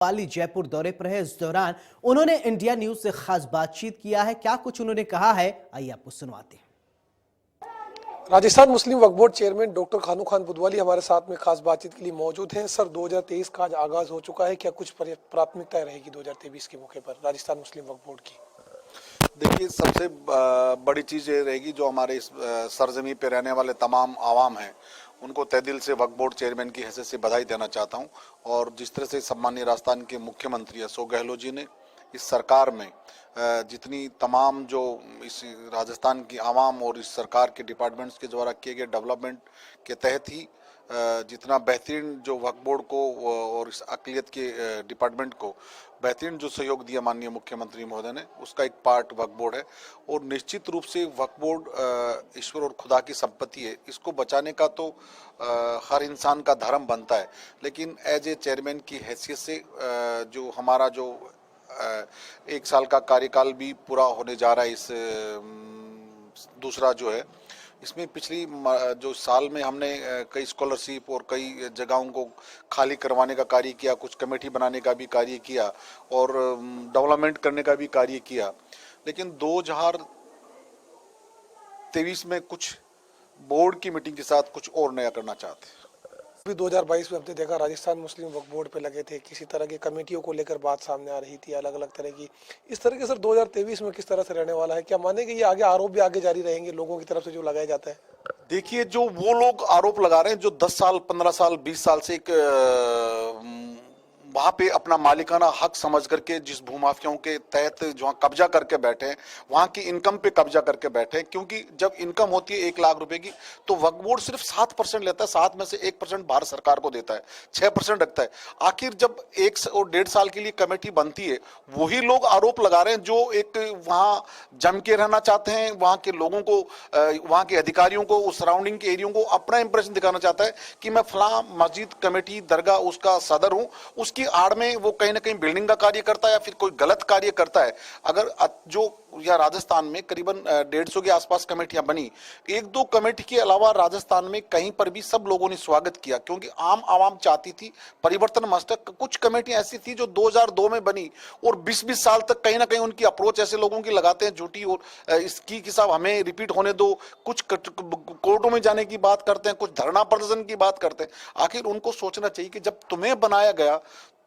पाली जयपुर दौरे पर है। इस दौरान उन्होंने इंडिया न्यूज से खास बातचीत किया है। क्या कुछ उन्होंने कहा है, आइए आपको सुनवाते हैं। राजस्थान मुस्लिम वक्फ बोर्ड चेयरमैन डॉक्टर खानू खान बुदवाली हमारे साथ में खास बातचीत के लिए मौजूद हैं। सर, 2023 का आज आगाज हो चुका है, क्या कुछ प्राथमिकताएं रहेगी 2023 के मौके पर राजस्थान मुस्लिम वक्फ बोर्ड की? देखिए, सबसे बड़ी चीज़ ये रहेगी, जो हमारे इस सरजमी पे रहने वाले तमाम आवाम हैं, उनको तहे दिल से वक्फ बोर्ड चेयरमैन की हैसियत से बधाई देना चाहता हूं। और जिस तरह से सम्मानीय राजस्थान के मुख्यमंत्री अशोक गहलोत जी ने इस सरकार में जितनी तमाम जो इस राजस्थान की आवाम और इस सरकार के डिपार्टमेंट्स के द्वारा किए गए डेवलपमेंट के तहत ही जितना बेहतरीन जो वक्फ बोर्ड को और इस अक़लियत के डिपार्टमेंट को बेहतरीन जो सहयोग दिया माननीय मुख्यमंत्री महोदय ने, उसका एक पार्ट वक्फ बोर्ड है। और निश्चित रूप से वक्फ बोर्ड ईश्वर और खुदा की संपत्ति है, इसको बचाने का तो हर इंसान का धर्म बनता है। लेकिन एज ए चेयरमैन की हैसियत से जो हमारा जो 1 साल का कार्यकाल भी पूरा होने जा रहा है, इस दूसरा जो है, इसमें पिछली जो साल में हमने कई स्कॉलरशिप और कई जगहों को खाली करवाने का कार्य किया, कुछ कमेटी बनाने का भी कार्य किया और डेवलपमेंट करने का भी कार्य किया। लेकिन 2023 में कुछ बोर्ड की मीटिंग के साथ कुछ और नया करना चाहते हैं। अभी 2022 में हमने देखा राजस्थान मुस्लिम वक्फ बोर्ड पे लगे थे, किसी तरह की कमेटियों को लेकर बात सामने आ रही थी, अलग अलग तरह की। इस तरह के सर 2023 में किस तरह से रहने वाला है? क्या माने कि ये आगे आरोप भी आगे जारी रहेंगे लोगों की तरफ से जो लगाया जाता है? देखिए, जो वो लोग आरोप लगा रहे हैं जो 10 साल 15 साल 20 साल से एक वहां पे अपना मालिकाना हक समझ करके जिस भूमाफियाओं के तहत जो कब्जा करके बैठे हैं, वहां की इनकम पे कब्जा करके बैठे हैं। क्योंकि जब इनकम होती है 1 लाख रुपए की, तो वक्फ बोर्ड सिर्फ 7% लेता है, 7 में से 1% भारत सरकार को देता है, 6% रखता है। आखिर जब 1 और 1.5 साल के लिए कमेटी बनती है, वही लोग आरोप लगा रहे हैं जो एक वहां जम के रहना चाहते हैं, वहां के लोगों को, वहां के अधिकारियों को, उस सराउंडिंग के एरियो को अपना इंप्रेशन दिखाना चाहता है कि मैं फलां मस्जिद कमेटी दरगाह उसका सदर हूं। उसकी आड़ में वो कहीं ना कहीं बिल्डिंग का कार्य करता है या फिर कोई गलत कार्य करता है। अगर जो या राजस्थान में करीबन 150 के आसपास कमेटियां बनी, 1-2 कमेटी के अलावा राजस्थान में कहीं पर भी सब लोगों ने स्वागत किया, क्योंकि आम आवाम चाहती थी परिवर्तन मस्तक। कुछ कमेटियां ऐसी थी जो 2002 में बनी और 20-20 साल तक कहीं ना कहीं उनकी अप्रोच ऐसे लोगों की लगाते हैं झूठी, और इसकी कि साहब हमें रिपीट होने दो। कुछ कोर्टों में जाने की बात करते हैं, कुछ धरना प्रदर्शन की बात करते हैं। आखिर उनको सोचना चाहिए कि जब तुम्हें बनाया गया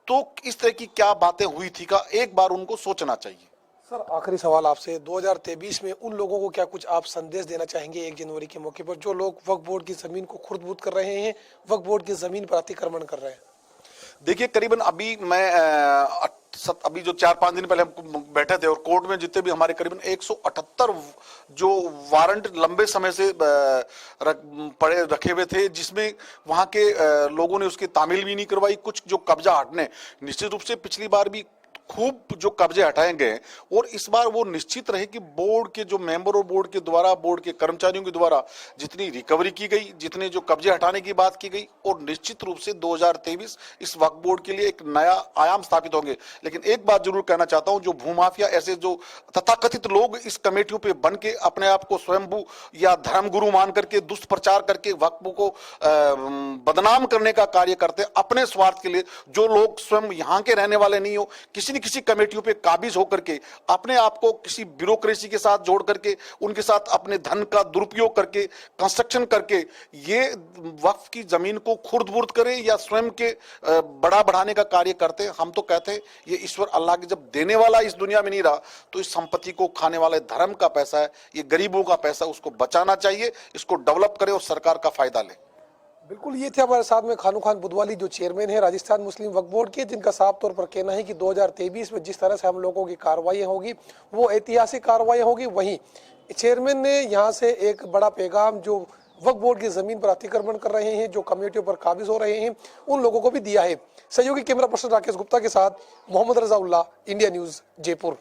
तो इस तरह की क्या बातें हुई थी का एक बार उनको सोचना चाहिए। सर, आखिरी सवाल आपसे, 2023 में उन लोगों को क्या कुछ आप संदेश देना चाहेंगे 1 जनवरी के मौके पर, जो लोग वक्फ बोर्ड की जमीन को खुर्द-बुर्द कर रहे हैं, वक्फ बोर्ड की जमीन पर अतिक्रमण कर रहे हैं? देखिए, करीबन अभी मैं अभी जो 4-5 दिन पहले हम बैठे थे और कोर्ट में जितने भी हमारे करीबन 178 जो वारंट लंबे समय से पड़े रखे हुए थे, जिसमें वहां के लोगों ने उसकी तामील भी नहीं करवाई। कुछ जो कब्जा हटने, निश्चित रूप से पिछली बार भी खूब जो कब्जे हटाए गए, और इस बार वो निश्चित रहे कि बोर्ड के जो मेंबर और बोर्ड के द्वारा, बोर्ड के कर्मचारियों के द्वारा जितनी रिकवरी की गई, जितने जो कब्जे हटाने की बात की गई, और निश्चित रूप से 2023 इस वक्फ बोर्ड के लिए एक नया आयाम स्थापित होंगे। लेकिन एक बात जरूर कहना चाहता हूं, जो भूमाफिया ऐसे जो तथाकथित लोग इस कमेटियों पे बन के अपने आप को स्वयंभू या धर्मगुरु मान करके दुष्प्रचार करके वक्फ को बदनाम करने का कार्य करते हैं अपने स्वार्थ के लिए, जो लोग स्वयं यहाँ के रहने वाले नहीं हो, किसी कमेटियों पे काबिज होकर के अपने आप को किसी ब्यूरोक्रेसी के साथ जोड़ करके उनके साथ अपने धन का दुरुपयोग करके कंस्ट्रक्शन करके ये वक्फ की जमीन को खुर्द-बुर्द करें या स्वयं के बढ़ाने का कार्य करते हैं। हम तो कहते हैं ये ईश्वर अल्लाह के जब देने वाला इस दुनिया में नहीं रहा, तो इस संपत्ति को खाने वाले धर्म का पैसा है, ये गरीबों का पैसा, उसको बचाना चाहिए, इसको डेवलप करें और सरकार का फायदा ले। बिल्कुल, ये थे हमारे साथ में खानू खान बुदवाली, जो चेयरमैन है राजस्थान मुस्लिम वक्फ बोर्ड के, जिनका साफ तौर पर कहना है कि 2023 में जिस तरह से हम लोगों की कार्रवाई होगी वो ऐतिहासिक कार्रवाई होगी। वहीं चेयरमैन ने यहाँ से एक बड़ा पैगाम जो वक्फ बोर्ड की जमीन पर अतिक्रमण कर रहे हैं, जो कमेटियों पर काबिज हो रहे हैं, उन लोगों को भी दिया है। सहयोगी कैमरा पर्सन राकेश गुप्ता के साथ मोहम्मद रजाउल्लाह, इंडिया न्यूज, जयपुर।